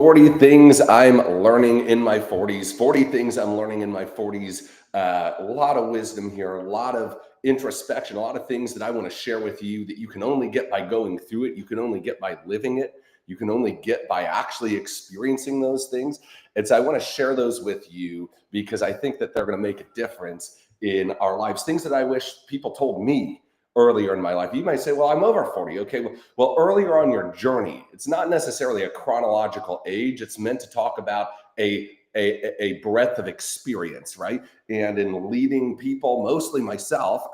40 things I'm learning in my 40s. 40 things I'm learning in my 40s. A lot of wisdom here, a lot of introspection, a lot of things that I want to share with you that you can only get by going through it. You can only get by living it. You can only get by actually experiencing those things. And so I want to share those with you because I think that they're going to make a difference in our lives. Things that I wish people told me earlier in my life. You might say, well, I'm over 40. Okay. Well, earlier on your journey, it's not necessarily a chronological age. It's meant to talk about a breadth of experience, right? And in leading people, mostly myself,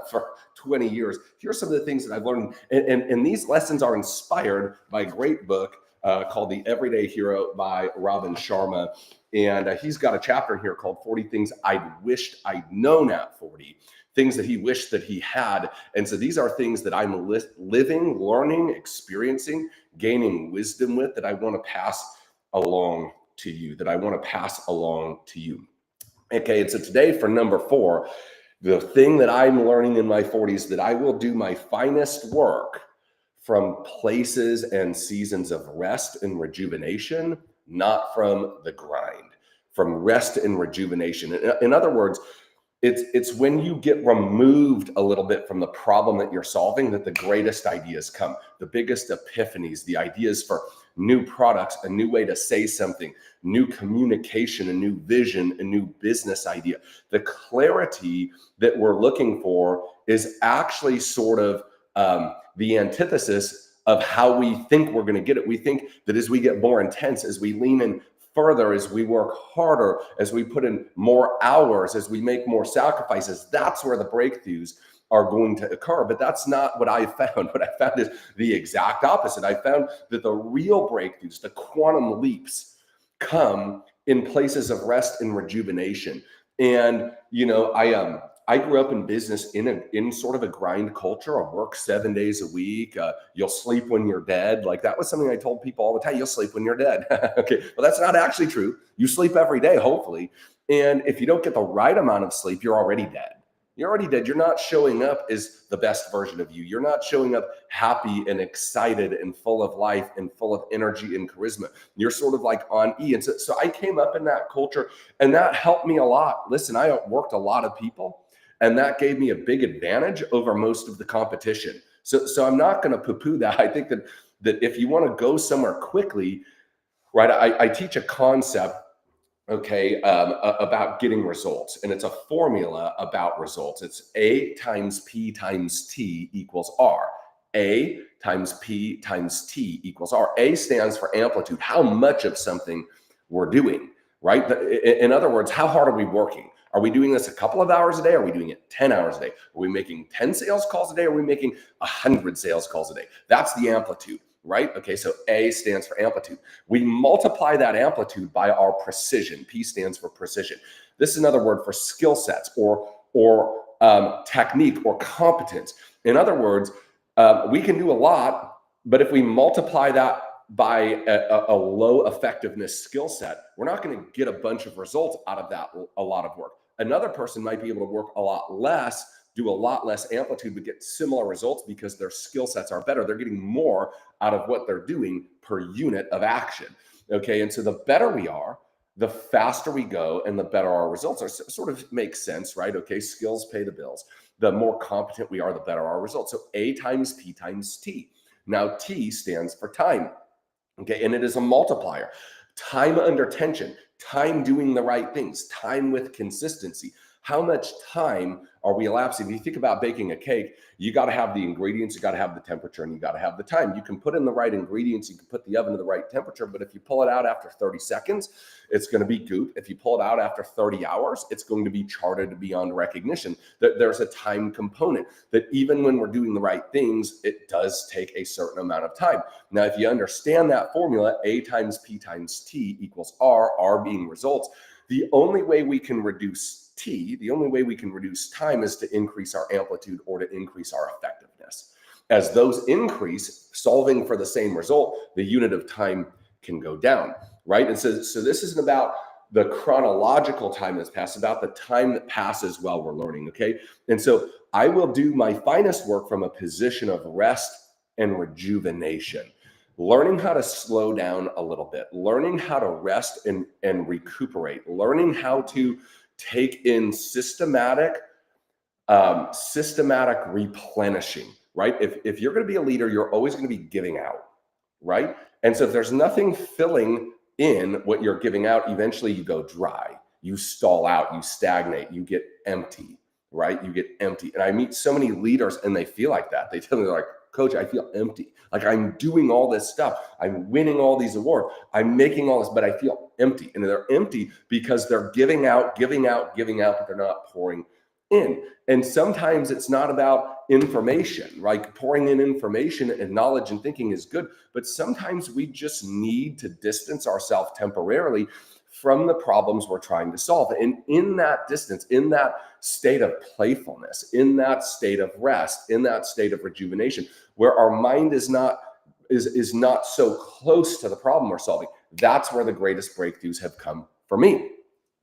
for 20 years, here's some of the things that I've learned. And these lessons are inspired by a great book called The Everyday Hero by Robin Sharma. And he's got a chapter here called 40 Things I Wished I'd Known at 40. Things that he wished that he had. And so these are things that I'm living, learning, experiencing, gaining wisdom with that I want to pass along to you, Okay, and so today for number 4, the thing that I'm learning in my 40s that I will do my finest work from places and seasons of rest and rejuvenation, not from the grind, from rest and rejuvenation. In other words, it's when you get removed a little bit from the problem that you're solving that the greatest ideas come, the biggest epiphanies, the ideas for new products, a new way to say something, new communication, a new vision, a new business idea. The clarity that we're looking for is actually sort of the antithesis of how we think we're going to get it. We think that as we get more intense, as we lean in further, as we work harder, as we put in more hours, as we make more sacrifices, that's where the breakthroughs are going to occur. But that's not what I found. What I found is the exact opposite. I found that the real breakthroughs, the quantum leaps, come in places of rest and rejuvenation. And I grew up in business in sort of a grind culture. I work 7 days a week. You'll sleep when you're dead. Like that was something I told people all the time. You'll sleep when you're dead. Okay, well, that's not actually true. You sleep every day, hopefully. And if you don't get the right amount of sleep, you're already dead. You're already dead. You're not showing up as the best version of you. You're not showing up happy and excited and full of life and full of energy and charisma. You're sort of like on E. And so I came up in that culture and that helped me a lot. Listen, I worked a lot of people. And that gave me a big advantage over most of the competition. So I'm not going to poo-poo that. I think that if you want to go somewhere quickly, right, I teach a concept, okay, about getting results. And it's a formula about results. It's A times P times T equals R. A times P times T equals R. A stands for amplitude, how much of something we're doing, right? In other words, how hard are we working? Are we doing this a couple of hours a day? Are we doing it 10 hours a day? Are we making 10 sales calls a day? Are we making 100 sales calls a day? That's the amplitude, right? Okay, so A stands for amplitude. We multiply that amplitude by our precision. P stands for precision. This is another word for skill sets or technique or competence. In other words, we can do a lot, but if we multiply that by a low effectiveness skill set, we're not going to get a bunch of results out of that, a lot of work. Another person might be able to work a lot less, do a lot less amplitude, but get similar results because their skill sets are better. They're getting more out of what they're doing per unit of action. Okay, and so the better we are, the faster we go and the better our results are. So sort of makes sense, right? Okay, skills pay the bills. The more competent we are, the better our results. So A times P times T. Now T stands for time. Okay, and it is a multiplier. Time under tension, time doing the right things, time with consistency. How much time are we elapsing? If you think about baking a cake, you got to have the ingredients, you got to have the temperature, and you got to have the time. You can put in the right ingredients, you can put the oven to the right temperature, but if you pull it out after 30 seconds, it's going to be goop. If you pull it out after 30 hours, it's going to be charted beyond recognition. There's a time component that even when we're doing the right things, it does take a certain amount of time. Now, if you understand that formula, A times P times T equals R being results, the only way we can reduce T, the only way we can reduce time is to increase our amplitude or to increase our effectiveness. As those increase, solving for the same result, the unit of time can go down, right? And so this isn't about the chronological time that's passed, about the time that passes while we're learning, okay? And so I will do my finest work from a position of rest and rejuvenation. learning how to slow down a little bit, learning how to rest and recuperate, learning how to take in systematic replenishing, right? If you're going to be a leader, you're always going to be giving out, right? And so if there's nothing filling in what you're giving out, eventually you go dry, you stall out, you stagnate, you get empty, right? You get empty. And I meet so many leaders and they feel like that. They tell me, they're like, Coach, I feel empty. Like I'm doing all this stuff. I'm winning all these awards. I'm making all this, but I feel empty. And they're empty because they're giving out, but they're not pouring in. And sometimes it's not about information, right? Pouring in information and knowledge and thinking is good, but sometimes we just need to distance ourselves temporarily from the problems we're trying to solve. And in that distance, in that state of playfulness, in that state of rest, in that state of rejuvenation, where our mind is not so close to the problem we're solving, that's where the greatest breakthroughs have come for me.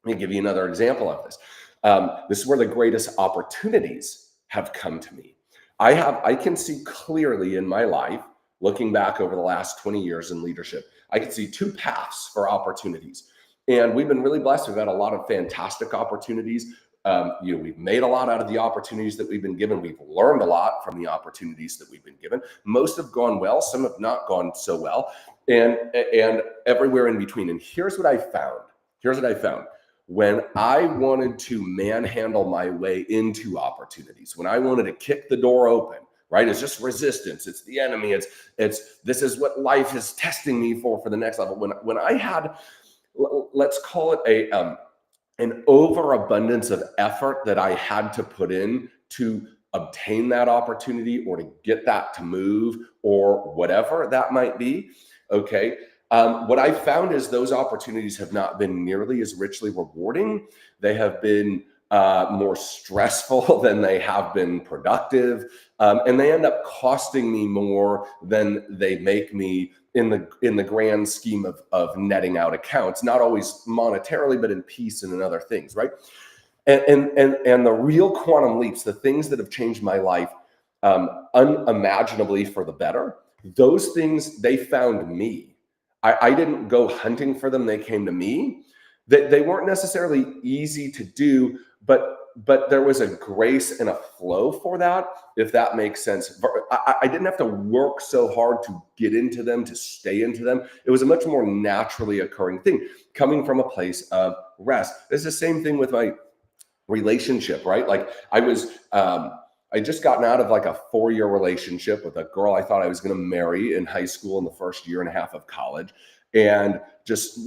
Let me give you another example of this. This is where the greatest opportunities have come to me. I can see clearly in my life, looking back over the last 20 years in leadership, I can see two paths for opportunities. And we've been really blessed. We've had a lot of fantastic opportunities. We've made a lot out of the opportunities that we've been given. We've learned a lot from the opportunities that we've been given. Most have gone well. Some have not gone so well, and everywhere in between. And here's what I found. When I wanted to manhandle my way into opportunities, when I wanted to kick the door open, right? It's just resistance. It's the enemy. It's this is what life is testing me for the next level. When I had, let's call it an overabundance of effort that I had to put in to obtain that opportunity or to get that to move or whatever that might be. Okay. What I found is those opportunities have not been nearly as richly rewarding. They have been more stressful than they have been productive. And they end up costing me more than they make me in the grand scheme of netting out accounts, not always monetarily, but in peace and in other things, right? And the real quantum leaps, the things that have changed my life unimaginably for the better, those things, they found me. I didn't go hunting for them. They came to me. They weren't necessarily easy to do, but there was a grace and a flow for that, if that makes sense. I didn't have to work so hard to get into them, to stay into them. It was a much more naturally occurring thing coming from a place of rest. It's the same thing with my relationship, right? Like I just gotten out of like a 4-year relationship with a girl I thought I was going to marry in high school in the first year and a half of college. And just,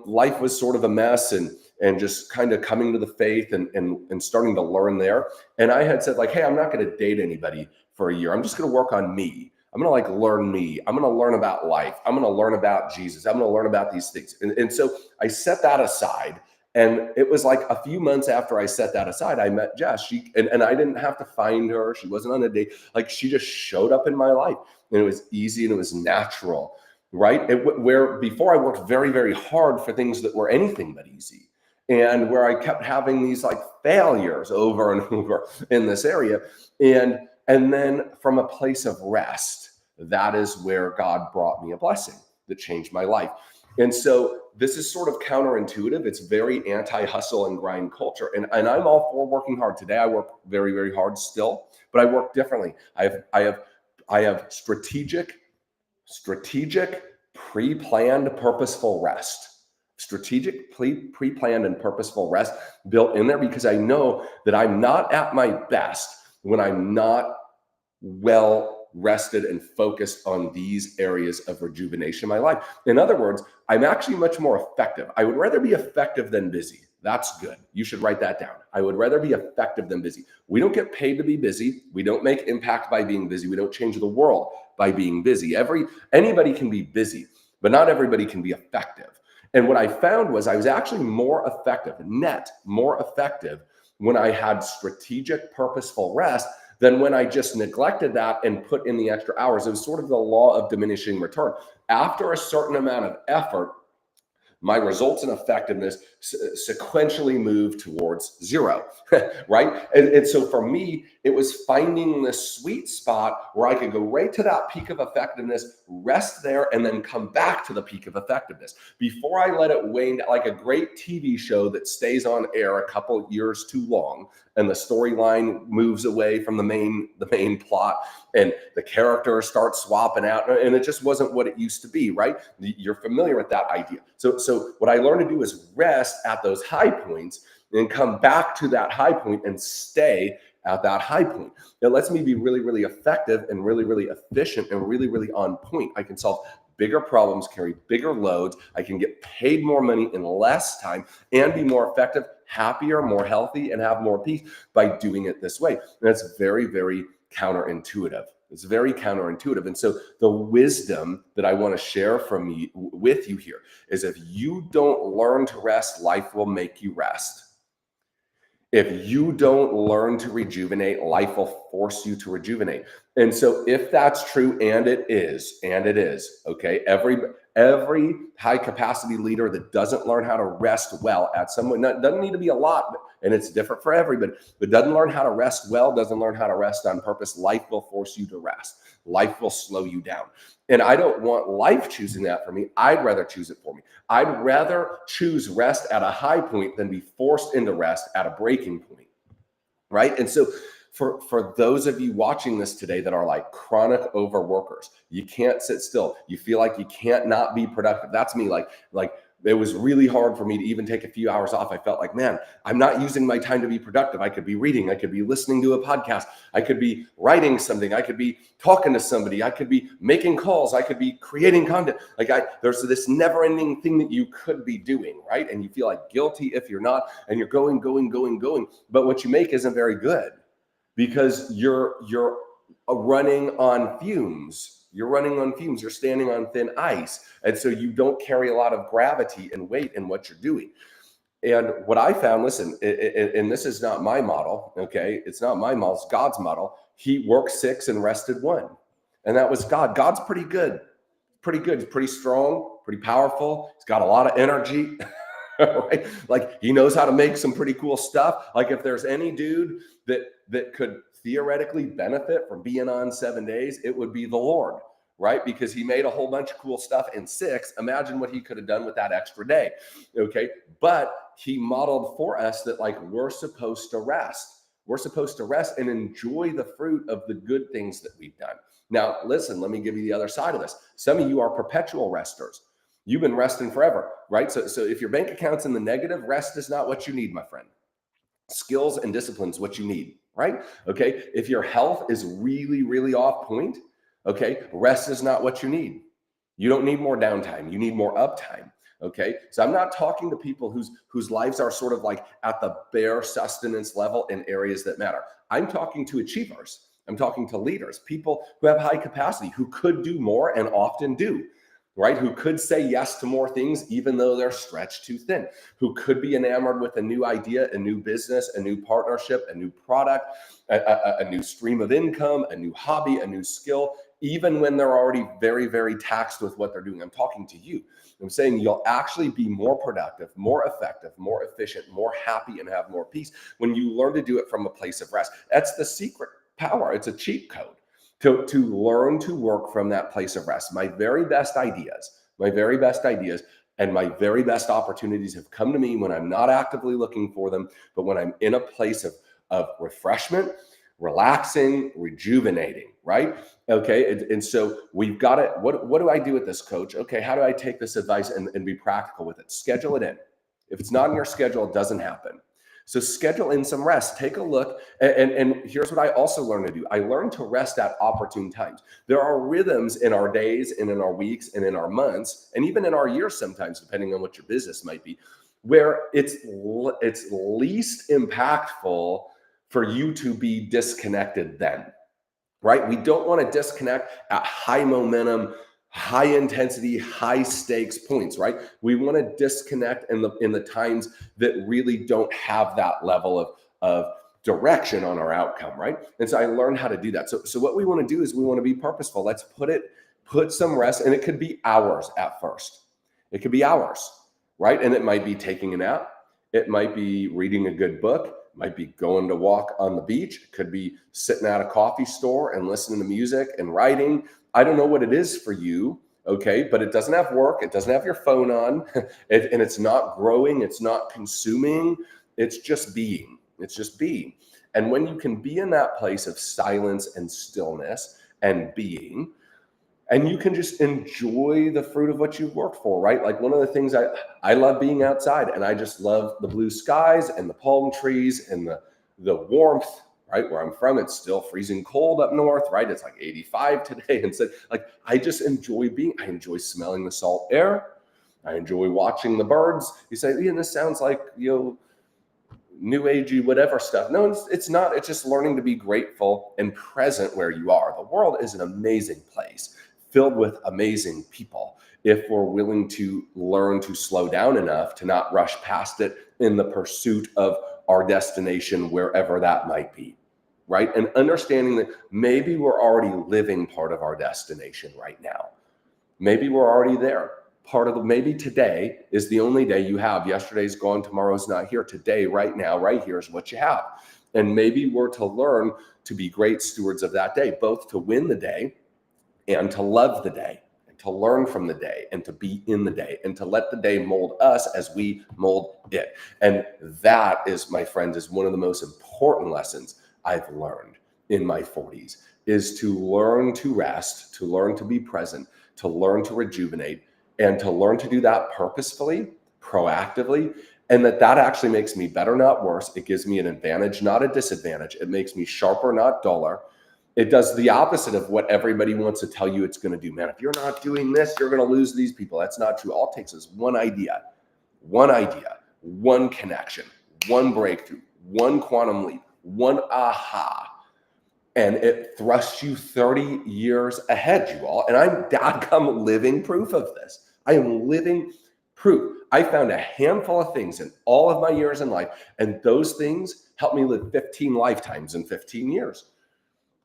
life was sort of a mess and just kind of coming to the faith and starting to learn there. And I had said like, hey, I'm not going to date anybody for a year. I'm just going to work on me. I'm going to learn me. I'm going to learn about life. I'm going to learn about Jesus. I'm going to learn about these things. And so I set that aside. And it was like a few months after I set that aside, I met Jess. And I didn't have to find her. She wasn't on a date. Like she just showed up in my life, and it was easy and it was natural, right? Where before I worked very, very hard for things that were anything but easy, and where I kept having these like failures over and over in this area, and then from a place of rest, that is where God brought me a blessing that changed my life. And so this is sort of counterintuitive. It's very anti-hustle and grind culture. And I'm all for working hard. Today I work very, very hard still, but I work differently. I have strategic, pre-planned, purposeful rest. Strategic, pre-planned, and purposeful rest built in there because I know that I'm not at my best when I'm not well rested and focused on these areas of rejuvenation in my life. In other words, I'm actually much more effective. I would rather be effective than busy. That's good. You should write that down. I would rather be effective than busy. We don't get paid to be busy. We don't make impact by being busy. We don't change the world by being busy. Anybody can be busy, but not everybody can be effective. And what I found was I was actually more effective when I had strategic, purposeful rest than when I just neglected that and put in the extra hours. It was sort of the law of diminishing return. After a certain amount of effort, my results and effectiveness sequentially move towards zero, right? And so for me, it was finding the sweet spot where I could go right to that peak of effectiveness, rest there, and then come back to the peak of effectiveness before I let it wane, like a great TV show that stays on air a couple years too long, and the storyline moves away from the main plot, and the characters start swapping out, and it just wasn't what it used to be, right? You're familiar with that idea. So what I learned to do is rest at those high points and come back to that high point and stay at that high point. It lets me be really, really effective and really, really efficient and really, really on point. I can solve bigger problems, carry bigger loads. I can get paid more money in less time and be more effective, happier, more healthy, and have more peace by doing it this way. And that's very, very counterintuitive. It's very counterintuitive. And so the wisdom that I want to share with you here is, if you don't learn to rest, life will make you rest. If you don't learn to rejuvenate, life will force you to rejuvenate. And so if that's true, and it is, okay, every high capacity leader that doesn't learn how to rest well at some point, doesn't need to be a lot, and it's different for everybody, but doesn't learn how to rest well, doesn't learn how to rest on purpose, life will force you to rest. Life will slow you down. And I don't want life choosing that for me. I'd rather choose it for me. I'd rather choose rest at a high point than be forced into rest at a breaking point, right? And so for those of you watching this today that are like chronic overworkers, you can't sit still. You feel like you can't not be productive. That's me. Like it was really hard for me to even take a few hours off. I felt like, man, I'm not using my time to be productive. I could be reading. I could be listening to a podcast. I could be writing something. I could be talking to somebody. I could be making calls. I could be creating content. There's this never-ending thing that you could be doing, right? And you feel like guilty if you're not, and you're going. But what you make isn't very good, because you're running on fumes. You're standing on thin ice. And so you don't carry a lot of gravity and weight in what you're doing. And what I found, listen, and this is not my model, okay? It's not my model, it's God's model. He worked 6 and rested 1. And that was God. God's pretty good. He's pretty strong, pretty powerful. He's got a lot of energy. Right? Like, he knows how to make some pretty cool stuff. Like, if there's any dude that could theoretically benefit from being on 7 days, it would be the Lord, right? Because he made a whole bunch of cool stuff in 6. Imagine what he could have done with that extra day. Okay. But he modeled for us that, like, we're supposed to rest. We're supposed to rest and enjoy the fruit of the good things that we've done. Now, listen, let me give you the other side of this. Some of you are perpetual resters. You've been resting forever, right? So if your bank account's in the negative, rest is not what you need, my friend. Skills and discipline is what you need, right? Okay. If your health is really, really off point, okay, rest is not what you need. You don't need more downtime. You need more uptime. Okay. So I'm not talking to people whose lives are sort of like at the bare sustenance level in areas that matter. I'm talking to achievers. I'm talking to leaders, people who have high capacity, who could do more and often do. Right? Who could say yes to more things, even though they're stretched too thin, who could be enamored with a new idea, a new business, a new partnership, a new product, a new stream of income, a new hobby, a new skill, even when they're already very, very taxed with what they're doing. I'm talking to you. I'm saying you'll actually be more productive, more effective, more efficient, more happy, and have more peace when you learn to do it from a place of rest. That's the secret power. It's a cheat code. To learn to work from that place of rest. My very best ideas, and my very best opportunities have come to me when I'm not actively looking for them, but when I'm in a place of refreshment, relaxing, rejuvenating, right? Okay, and so we've got it. What do I do with this, coach? Okay, how do I take this advice and be practical with it? Schedule it in. If it's not in your schedule, it doesn't happen. So schedule in some rest. Take a look. And here's what I also learned to do. I learned to rest at opportune times. There are rhythms in our days and in our weeks and in our months, and even in our years sometimes, depending on what your business might be, where it's least impactful for you to be disconnected then, right? We don't want to disconnect at high momentum, high intensity, high stakes points, right? We want to disconnect in the times that really don't have that level of direction on our outcome, right? And so I learned how to do that. So what we want to do is we want to be purposeful. Let's put some rest, and it could be hours at first. It could be hours, right? And it might be taking a nap. It might be reading a good book. It might be going to walk on the beach. It could be sitting at a coffee store and listening to music and writing. I don't know what it is for you, okay? But it doesn't have work. It doesn't have your phone on. And it's not growing. It's not consuming. It's just being. It's just being. And when you can be in that place of silence and stillness and being, and you can just enjoy the fruit of what you've worked for, right? Like one of the things I love being outside, and I just love the blue skies and the palm trees and the warmth, right? Where I'm from, it's still freezing cold up north, right? It's like 85 today. And so like, I just enjoy I enjoy smelling the salt air. I enjoy watching the birds. You say, Ian, this sounds like, new agey, whatever stuff. No, it's not. It's just learning to be grateful and present where you are. The world is an amazing place, filled with amazing people, if we're willing to learn to slow down enough to not rush past it in the pursuit of our destination, wherever that might be, right? And understanding that maybe we're already living part of our destination right now. Maybe we're already there. Maybe today is the only day you have. Yesterday's gone, tomorrow's not here. Today, right now, right here is what you have. And maybe we're to learn to be great stewards of that day, both to win the day and to love the day, and to learn from the day, and to be in the day, and to let the day mold us as we mold it. And that is, my friends, is one of the most important lessons I've learned in my 40s, is to learn to rest, to learn to be present, to learn to rejuvenate, and to learn to do that purposefully, proactively, and that actually makes me better, not worse. It gives me an advantage, not a disadvantage. It makes me sharper, not duller. It does the opposite of what everybody wants to tell you it's going to do. Man, if you're not doing this, you're going to lose these people. That's not true. All it takes is one idea, one connection, one breakthrough, one quantum leap, one aha. And it thrusts you 30 years ahead, you all. And I'm dadgum living proof of this. I am living proof. I found a handful of things in all of my years in life, and those things helped me live 15 lifetimes in 15 years.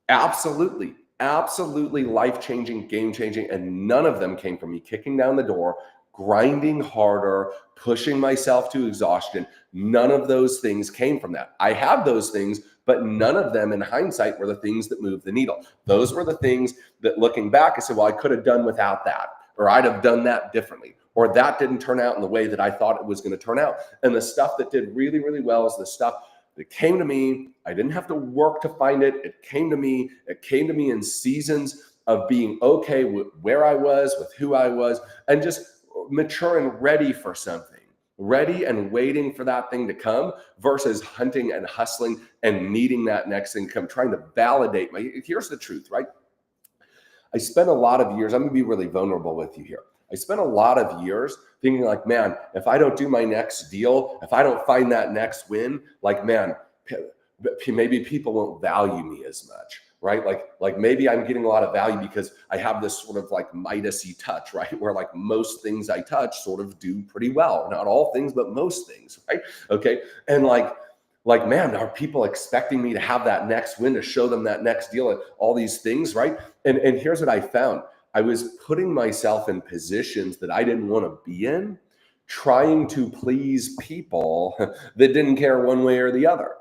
Absolutely life-changing, game-changing, and none of them came from me kicking down the door, grinding harder, pushing myself to exhaustion. None of those things came from that. I have those things, but none of them in hindsight were the things that moved the needle. Those were the things that, looking back, I said, well, I could have done without that, or I'd have done that differently, or that didn't turn out in the way that I thought it was going to turn out. And the stuff that did really, really well is the stuff that came to me. I didn't have to work to find it. It came to me. It came to me in seasons of being okay with where I was, with who I was, and just mature and ready for something, ready and waiting for that thing to come, versus hunting and hustling and needing that next thing to come, trying to validate here's the truth, right? I spent a lot of years, I'm going to be really vulnerable with you here. I spent a lot of years thinking like, man, if I don't do my next deal, if I don't find that next win, like, man, maybe people won't value me as much, right? Like maybe I'm getting a lot of value because I have this sort of like Midas-y touch, right? Where like most things I touch sort of do pretty well. Not all things, but most things, right? Okay. And like, man, are people expecting me to have that next win, to show them that next deal, and all these things, right? And here's what I found. I was putting myself in positions that I didn't want to be in, trying to please people that didn't care one way or the other,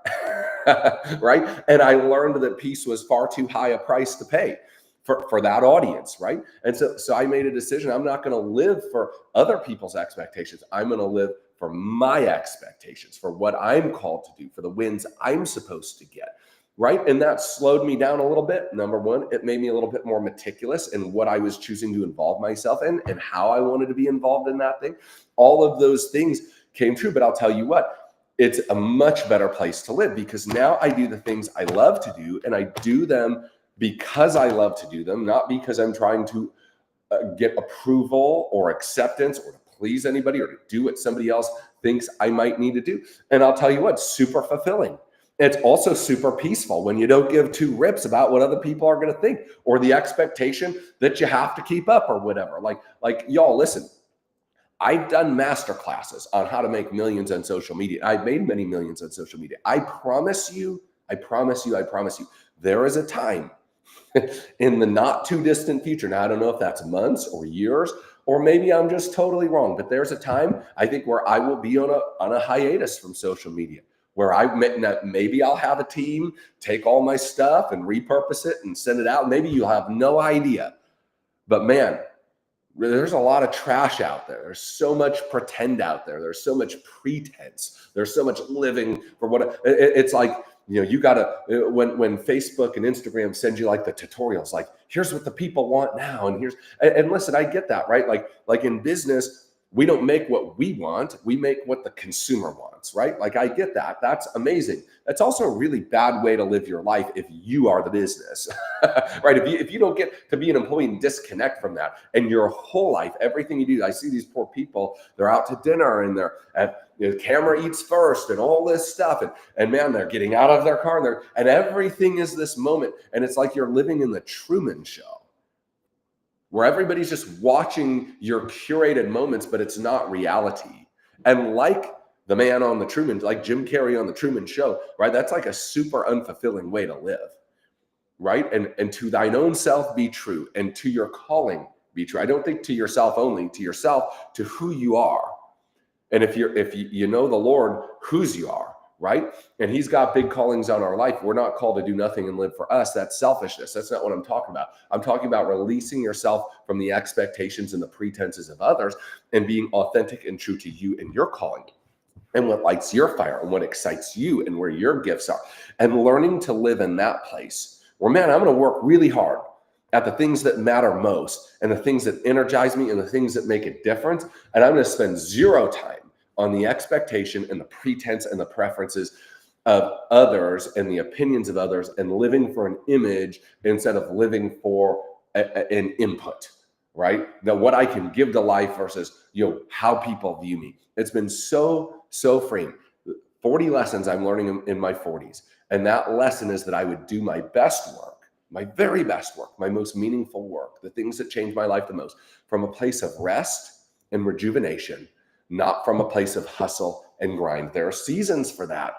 right? And I learned that peace was far too high a price to pay for that audience, right? And so I made a decision. I'm not going to live for other people's expectations. I'm going to live for my expectations, for what I'm called to do, for the wins I'm supposed to get. Right. And that slowed me down a little bit. Number one, it made me a little bit more meticulous in what I was choosing to involve myself in and how I wanted to be involved in that thing. All of those things came true. But I'll tell you what, it's a much better place to live, because now I do the things I love to do, and I do them because I love to do them, not because I'm trying to get approval or acceptance or to please anybody or to do what somebody else thinks I might need to do. And I'll tell you what, super fulfilling. It's also super peaceful when you don't give two rips about what other people are going to think, or the expectation that you have to keep up or whatever. Like y'all, listen, I've done master classes on how to make millions on social media. I've made many millions on social media. I promise you, there is a time in the not too distant future. Now, I don't know if that's months or years Or maybe I'm just totally wrong. But there's a time, I think, where I will be on a hiatus from social media, where maybe I'll have a team take all my stuff and repurpose it and send it out. Maybe you'll have no idea. But man, there's a lot of trash out there. There's so much pretend out there. There's so much pretense. There's so much living for what it's like. You gotta, when Facebook and Instagram send you like the tutorials, like here's what the people want now, and listen, I get that, right? Like in business, we don't make what we want, we make what the consumer wants, right? Like I get that. That's amazing. That's also a really bad way to live your life if you are the business, right? If you don't get to be an employee and disconnect from that, and your whole life, everything you do, I see these poor people, they're out to dinner and the camera eats first and all this stuff, and man, they're getting out of their car and everything is this moment, and it's like you're living in the Truman Show, where everybody's just watching your curated moments, but it's not reality. And like the man on the Truman, like Jim Carrey on the Truman Show, right? That's like a super unfulfilling way to live, right? And to thine own self be true, and to your calling be true. I don't think to yourself only, to yourself, to who you are. And if you know the Lord, whose you are, right? And he's got big callings on our life. We're not called to do nothing and live for us. That's selfishness. That's not what I'm talking about. I'm talking about releasing yourself from the expectations and the pretenses of others and being authentic and true to you and your calling and what lights your fire and what excites you and where your gifts are, and learning to live in that place where, man, I'm going to work really hard at the things that matter most and the things that energize me and the things that make a difference. And I'm going to spend zero time on the expectation and the pretense and the preferences of others and the opinions of others, and living for an image instead of living for an input, right? Now, what I can give to life versus, how people view me. It's been so freeing. 40 lessons I'm learning in my 40s. And that lesson is that I would do my best work, my very best work, my most meaningful work, the things that change my life the most, from a place of rest and rejuvenation, not from a place of hustle and grind. There are seasons for that,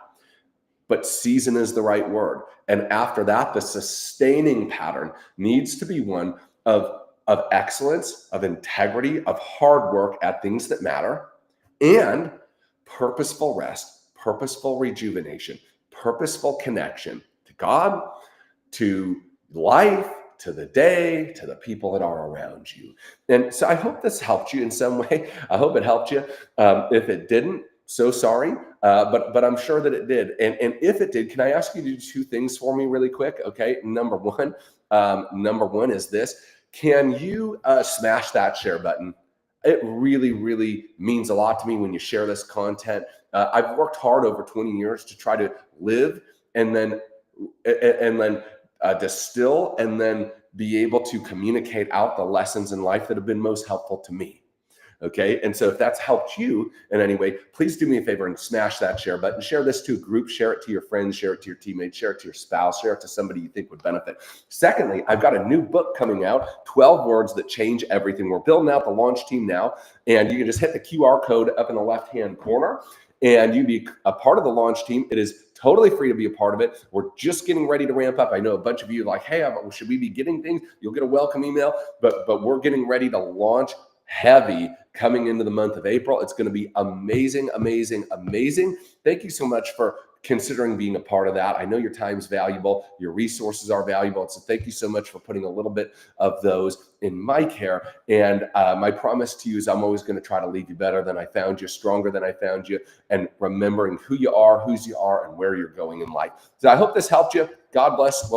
but season is the right word. And after that, the sustaining pattern needs to be one of excellence, of integrity, of hard work at things that matter, and purposeful rest, purposeful rejuvenation, purposeful connection to God, to life, to the day, to the people that are around you. And so I hope this helped you in some way. I hope it helped you. If it didn't, so sorry, but I'm sure that it did. And if it did, can I ask you to do two things for me really quick? Okay, number one is this. Can you smash that share button? It really, really means a lot to me when you share this content. I've worked hard over 20 years to try to live and then distill and then be able to communicate out the lessons in life that have been most helpful to me. Okay. And so if that's helped you in any way, please do me a favor and smash that share button. Share this to a group, share it to your friends, share it to your teammates, share it to your spouse, share it to somebody you think would benefit. Secondly, I've got a new book coming out, 12 Words That Change Everything. We're building out the launch team now, and you can just hit the QR code up in the left-hand corner and you be a part of the launch team. It is totally free to be a part of it. We're just getting ready to ramp up. I know a bunch of you are like, hey, should we be getting things? You'll get a welcome email, but we're getting ready to launch heavy coming into the month of April. It's going to be amazing, amazing, amazing. Thank you so much for considering being a part of that. I know your time's valuable. Your resources are valuable. So thank you so much for putting a little bit of those in my care. And my promise to you is I'm always going to try to leave you better than I found you, stronger than I found you, and remembering who you are, whose you are, and where you're going in life. So I hope this helped you. God bless.